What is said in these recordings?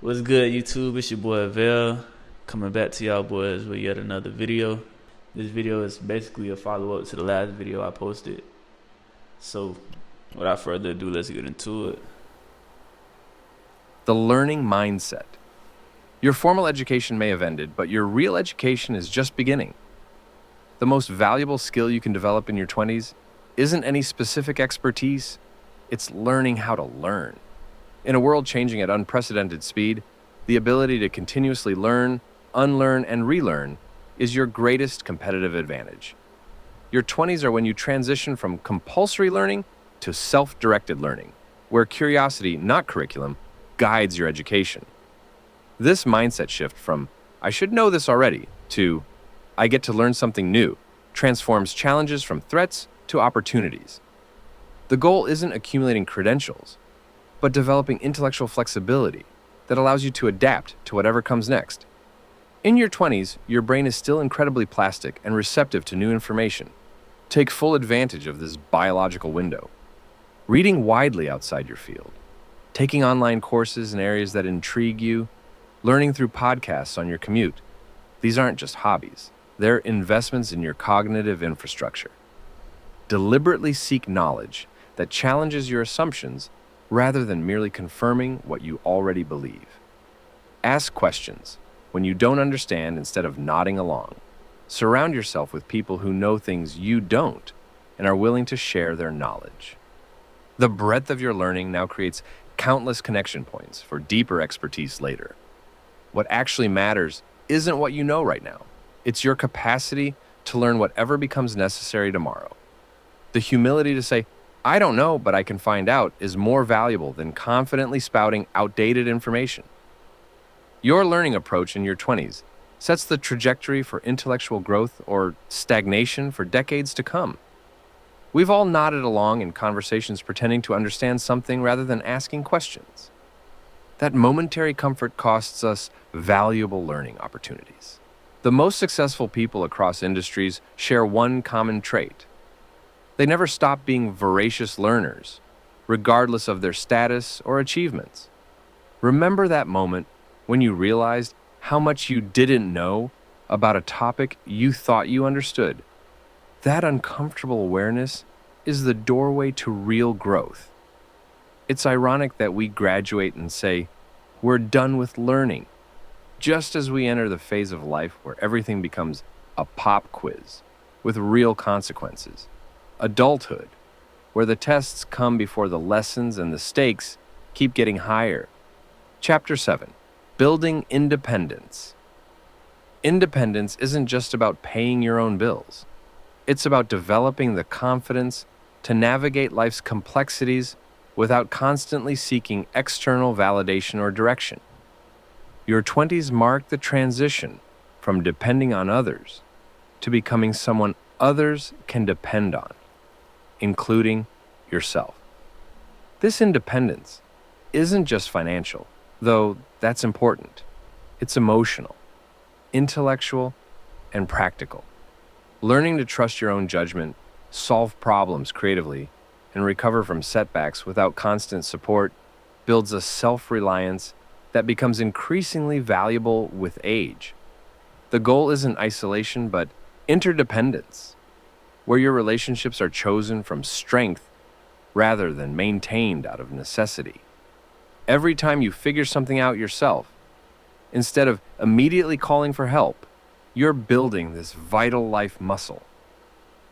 What's good, YouTube? It's your boy Vel, coming back to y'all boys with yet another video. This video is basically a follow-up to the last video I posted. So, without further ado, let's get into it. The learning mindset. Your formal education may have ended, but your real education is just beginning. The most valuable skill you can develop in your 20s isn't any specific expertise, it's learning how to learn. In a world changing at unprecedented speed, the ability to continuously learn, unlearn, and relearn is your greatest competitive advantage. Your 20s are when you transition from compulsory learning to self-directed learning, where curiosity, not curriculum, guides your education. This mindset shift from, I should know this already, to, I get to learn something new, transforms challenges from threats to opportunities. The goal isn't accumulating credentials, but developing intellectual flexibility that allows you to adapt to whatever comes next. In your 20s, your brain is still incredibly plastic and receptive to new information. Take full advantage of this biological window. Reading widely outside your field, taking online courses in areas that intrigue you, learning through podcasts on your commute. These aren't just hobbies, they're investments in your cognitive infrastructure. Deliberately seek knowledge that challenges your assumptions rather than merely confirming what you already believe. Ask questions when you don't understand instead of nodding along. Surround yourself with people who know things you don't and are willing to share their knowledge. The breadth of your learning now creates countless connection points for deeper expertise later. What actually matters isn't what you know right now. It's your capacity to learn whatever becomes necessary tomorrow. The humility to say, I don't know, but I can find out, is more valuable than confidently spouting outdated information. Your learning approach in your 20s sets the trajectory for intellectual growth or stagnation for decades to come. We've all nodded along in conversations pretending to understand something rather than asking questions. That momentary comfort costs us valuable learning opportunities. The most successful people across industries share one common trait. They never stop being voracious learners, regardless of their status or achievements. Remember that moment when you realized how much you didn't know about a topic you thought you understood. That uncomfortable awareness is the doorway to real growth. It's ironic that we graduate and say, we're done with learning, just as we enter the phase of life where everything becomes a pop quiz with real consequences. Adulthood, where the tests come before the lessons and the stakes keep getting higher. Chapter 7, Building Independence. Independence isn't just about paying your own bills. It's about developing the confidence to navigate life's complexities without constantly seeking external validation or direction. Your 20s mark the transition from depending on others to becoming someone others can depend on, including yourself. This independence isn't just financial, though that's important. It's emotional, intellectual, and practical. Learning to trust your own judgment, solve problems creatively, and recover from setbacks without constant support builds a self-reliance that becomes increasingly valuable with age. The goal isn't isolation, but interdependence, where your relationships are chosen from strength rather than maintained out of necessity. Every time you figure something out yourself, instead of immediately calling for help, you're building this vital life muscle.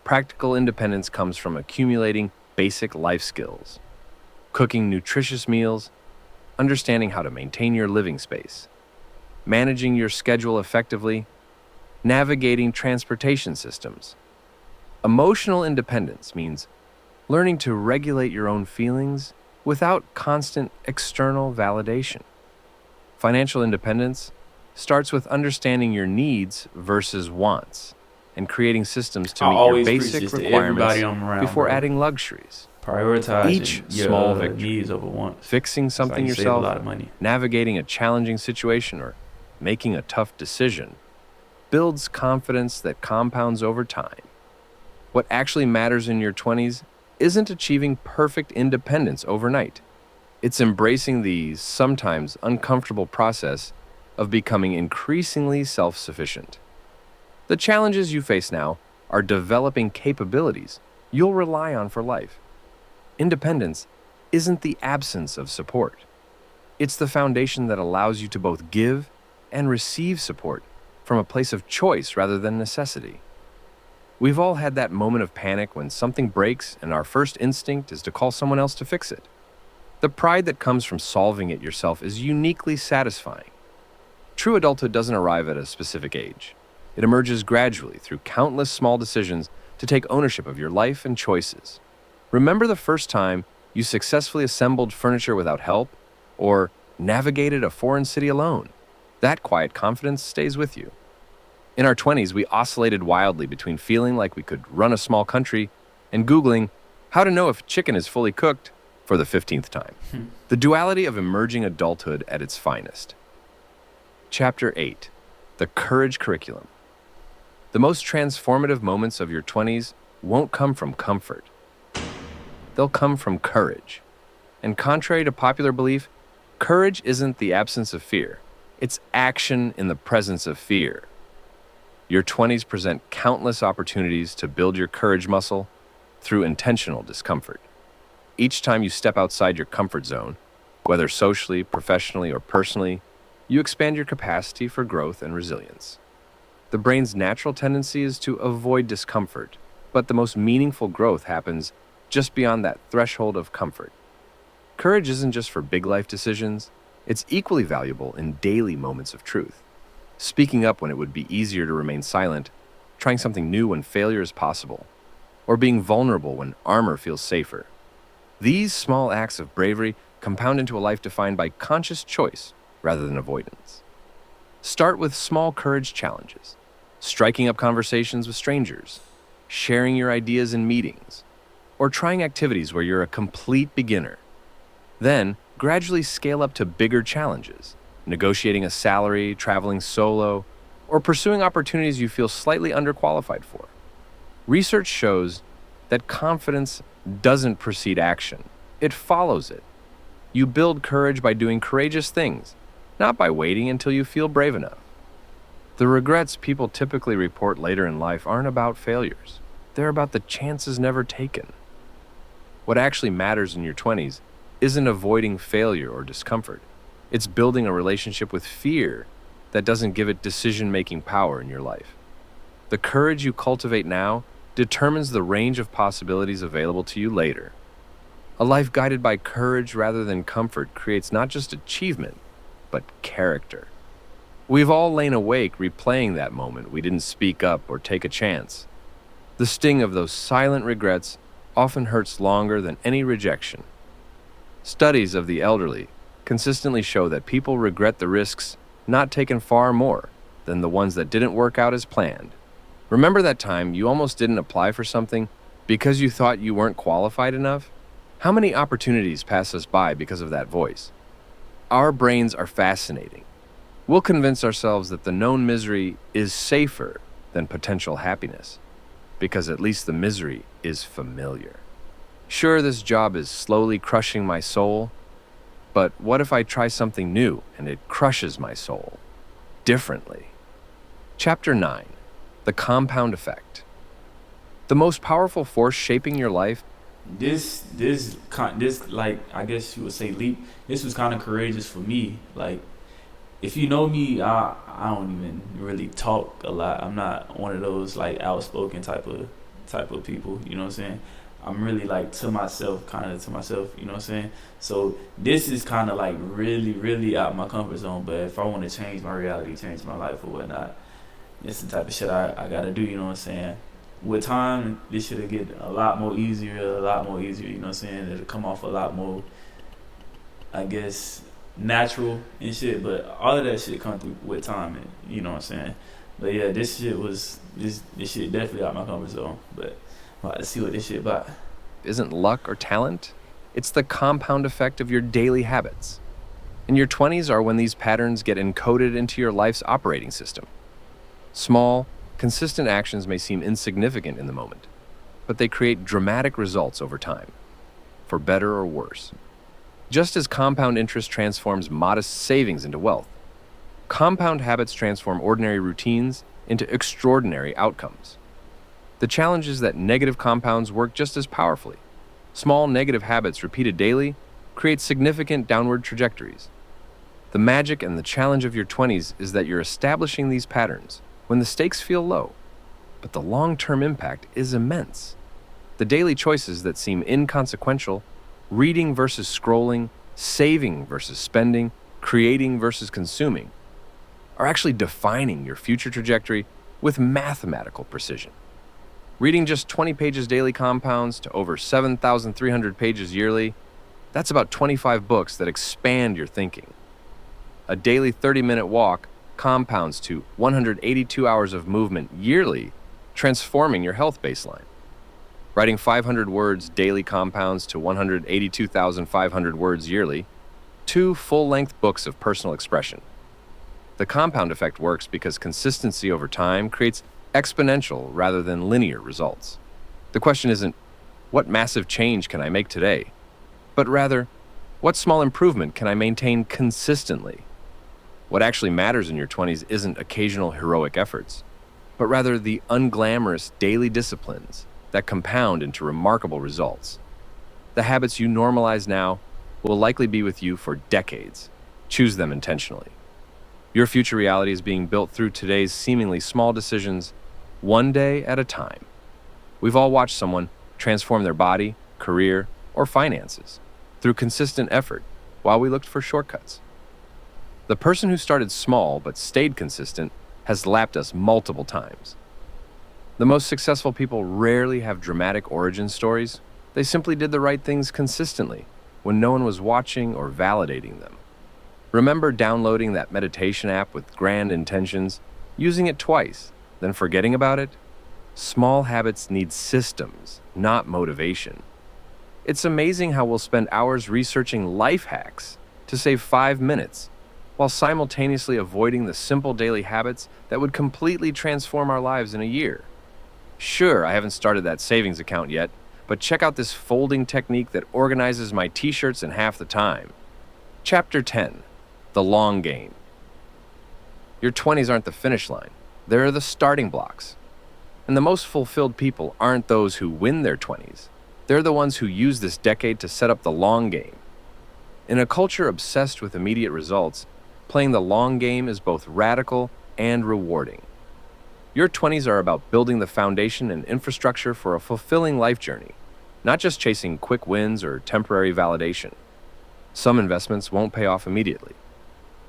Practical independence comes from accumulating basic life skills, cooking nutritious meals, understanding how to maintain your living space, managing your schedule effectively, navigating transportation systems. Emotional independence means learning to regulate your own feelings without constant external validation. Financial independence starts with understanding your needs versus wants and creating systems to I meet your always preach basic this to everybody requirements I'm around, before bro. adding luxuries. Prioritizing Each your small victory, needs over wants. fixing That's how something you save a yourself, lot of money. navigating a challenging situation, or making a tough decision, builds confidence that compounds over time. What actually matters in your 20s isn't achieving perfect independence overnight. It's embracing the sometimes uncomfortable process of becoming increasingly self-sufficient. The challenges you face now are developing capabilities you'll rely on for life. Independence isn't the absence of support. It's the foundation that allows you to both give and receive support from a place of choice rather than necessity. We've all had that moment of panic when something breaks and our first instinct is to call someone else to fix it. The pride that comes from solving it yourself is uniquely satisfying. True adulthood doesn't arrive at a specific age. It emerges gradually through countless small decisions to take ownership of your life and choices. Remember the first time you successfully assembled furniture without help or navigated a foreign city alone? That quiet confidence stays with you. In our 20s, we oscillated wildly between feeling like we could run a small country and Googling how to know if chicken is fully cooked for the 15th time. The duality of emerging adulthood at its finest. Chapter 8. The Courage Curriculum. The most transformative moments of your 20s won't come from comfort. They'll come from courage. And contrary to popular belief, courage isn't the absence of fear. It's action in the presence of fear. Your 20s present countless opportunities to build your courage muscle through intentional discomfort. Each time you step outside your comfort zone, whether socially, professionally, or personally, you expand your capacity for growth and resilience. The brain's natural tendency is to avoid discomfort, but the most meaningful growth happens just beyond that threshold of comfort. Courage isn't just for big life decisions, it's equally valuable in daily moments of truth. Speaking up when it would be easier to remain silent, trying something new when failure is possible, or being vulnerable when armor feels safer. These small acts of bravery compound into a life defined by conscious choice rather than avoidance. Start with small courage challenges, striking up conversations with strangers, sharing your ideas in meetings, or trying activities where you're a complete beginner. Then, gradually scale up to bigger challenges, negotiating a salary, traveling solo, or pursuing opportunities you feel slightly underqualified for. Research shows that confidence doesn't precede action, it follows it. You build courage by doing courageous things, not by waiting until you feel brave enough. The regrets people typically report later in life aren't about failures. They're about the chances never taken. What actually matters in your 20s isn't avoiding failure or discomfort. It's building a relationship with fear that doesn't give it decision-making power in your life. The courage you cultivate now determines the range of possibilities available to you later. A life guided by courage rather than comfort creates not just achievement, but character. We've all lain awake replaying that moment we didn't speak up or take a chance. The sting of those silent regrets often hurts longer than any rejection. Studies of the elderly consistently show that people regret the risks not taken far more than the ones that didn't work out as planned. Remember that time you almost didn't apply for something because you thought you weren't qualified enough? How many opportunities pass us by because of that voice? Our brains are fascinating. We'll convince ourselves that the known misery is safer than potential happiness, because at least the misery is familiar. Sure, this job is slowly crushing my soul, but what if I try something new and it crushes my soul differently? Chapter 9. The Compound Effect. The most powerful force shaping your life. This like, I guess you would say leap. This was kind of courageous for me. Like, if you know me, I don't even really talk a lot. I'm not one of those like outspoken type of people. You know what I'm saying? I'm really like to myself, you know what I'm saying? So this is kind of like really, really out my comfort zone. But if I want to change my reality, change my life or whatnot, it's the type of shit I gotta do, you know what I'm saying? With time, this shit'll get a lot more easier, you know what I'm saying? It'll come off a lot more, I guess, natural and shit, but all of that shit come through with time, and you know what I'm saying? But yeah, this shit definitely out my comfort zone, but I'm about to see what this shit about. Isn't luck or talent? It's the compound effect of your daily habits. And your 20s are when these patterns get encoded into your life's operating system. Small, consistent actions may seem insignificant in the moment, but they create dramatic results over time, for better or worse. Just as compound interest transforms modest savings into wealth, compound habits transform ordinary routines into extraordinary outcomes. The challenge is that negative compounds work just as powerfully. Small negative habits repeated daily create significant downward trajectories. The magic and the challenge of your 20s is that you're establishing these patterns when the stakes feel low, but the long-term impact is immense. The daily choices that seem inconsequential, reading versus scrolling, saving versus spending, creating versus consuming, are actually defining your future trajectory with mathematical precision. Reading just 20 pages daily compounds to over 7,300 pages yearly. That's about 25 books that expand your thinking. A daily 30-minute walk compounds to 182 hours of movement yearly, transforming your health baseline. Writing 500 words daily compounds to 182,500 words yearly, 2 full-length books of personal expression. The compound effect works because consistency over time creates exponential rather than linear results. The question isn't, what massive change can I make today? But rather, what small improvement can I maintain consistently? What actually matters in your 20s isn't occasional heroic efforts, but rather the unglamorous daily disciplines that compound into remarkable results. The habits you normalize now will likely be with you for decades. Choose them intentionally. Your future reality is being built through today's seemingly small decisions, one day at a time. We've all watched someone transform their body, career, or finances through consistent effort while we looked for shortcuts. The person who started small but stayed consistent has lapped us multiple times. The most successful people rarely have dramatic origin stories. They simply did the right things consistently when no one was watching or validating them. Remember downloading that meditation app with grand intentions, using it twice, then forgetting about it? Small habits need systems, not motivation. It's amazing how we'll spend hours researching life hacks to save 5 minutes, while simultaneously avoiding the simple daily habits that would completely transform our lives in a year. Sure, I haven't started that savings account yet, but check out this folding technique that organizes my t-shirts in half the time. Chapter 10. The long game. Your 20s aren't the finish line. They're the starting blocks. And the most fulfilled people aren't those who win their 20s. They're the ones who use this decade to set up the long game. In a culture obsessed with immediate results, playing the long game is both radical and rewarding. Your 20s are about building the foundation and infrastructure for a fulfilling life journey, not just chasing quick wins or temporary validation. Some investments won't pay off immediately.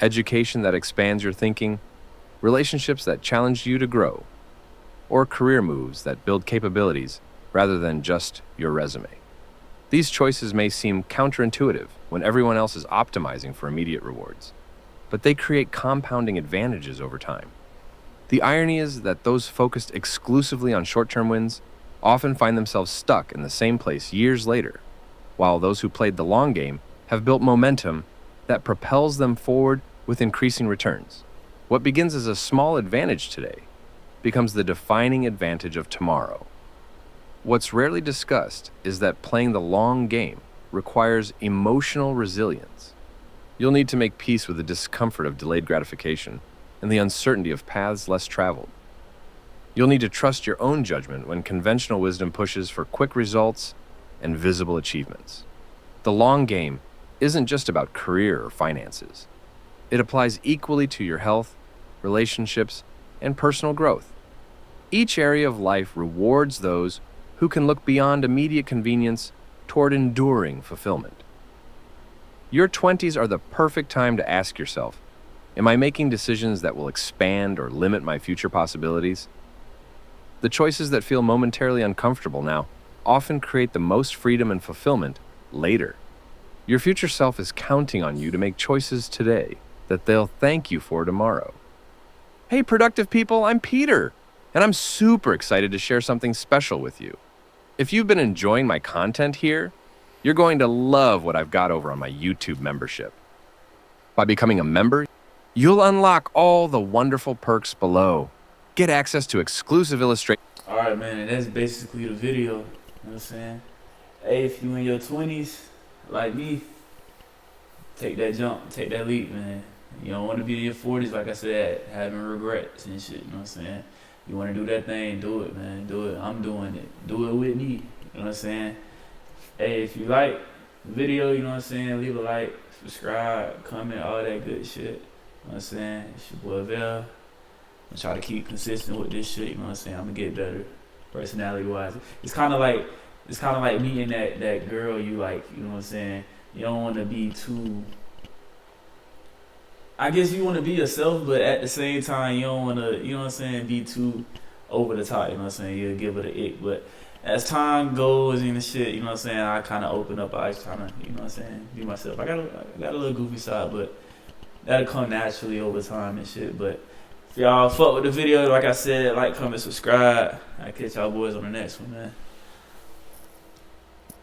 Education that expands your thinking, relationships that challenge you to grow, or career moves that build capabilities rather than just your resume. These choices may seem counterintuitive when everyone else is optimizing for immediate rewards, but they create compounding advantages over time. The irony is that those focused exclusively on short-term wins often find themselves stuck in the same place years later, while those who played the long game have built momentum that propels them forward with increasing returns. What begins as a small advantage today becomes the defining advantage of tomorrow. What's rarely discussed is that playing the long game requires emotional resilience. You'll need to make peace with the discomfort of delayed gratification and the uncertainty of paths less traveled. You'll need to trust your own judgment when conventional wisdom pushes for quick results and visible achievements. The long game isn't just about career or finances. It applies equally to your health, relationships, and personal growth. Each area of life rewards those who can look beyond immediate convenience toward enduring fulfillment. Your 20s are the perfect time to ask yourself, am I making decisions that will expand or limit my future possibilities? The choices that feel momentarily uncomfortable now often create the most freedom and fulfillment later. Your future self is counting on you to make choices today that they'll thank you for tomorrow. Hey, productive people, I'm Peter, and I'm super excited to share something special with you. If you've been enjoying my content here, you're going to love what I've got over on my YouTube membership. By becoming a member, you'll unlock all the wonderful perks below. Get access to exclusive illustrations. All right, man, and that's basically the video. You know what I'm saying? Hey, if you in your 20s, like me, take that jump, take that leap, man. You don't want to be in your 40s, like I said, having regrets and shit, you know what I'm saying? You want to do that thing, do it, man. Do it. I'm doing it. Do it with me. You know what I'm saying? Hey, if you like the video, you know what I'm saying, leave a like, subscribe, comment, all that good shit. You know what I'm saying? It's your boy Vel. I'm gonna try to keep consistent with this shit, you know what I'm saying? I'm gonna get better personality wise. It's kinda like meeting that girl you like, you know what I'm saying? You don't wanna be too, I guess you wanna be yourself, but at the same time you don't wanna, you know what I'm saying, be too over the top, you know what I'm saying? You'll give it an ick. But as time goes and the shit, you know what I'm saying, I kinda open up, I just kinda, you know what I'm saying, be myself. I got a little goofy side, but that'll come naturally over time and shit. But if y'all fuck with the video, like I said, like, comment, subscribe. I'll catch y'all boys on the next one, man.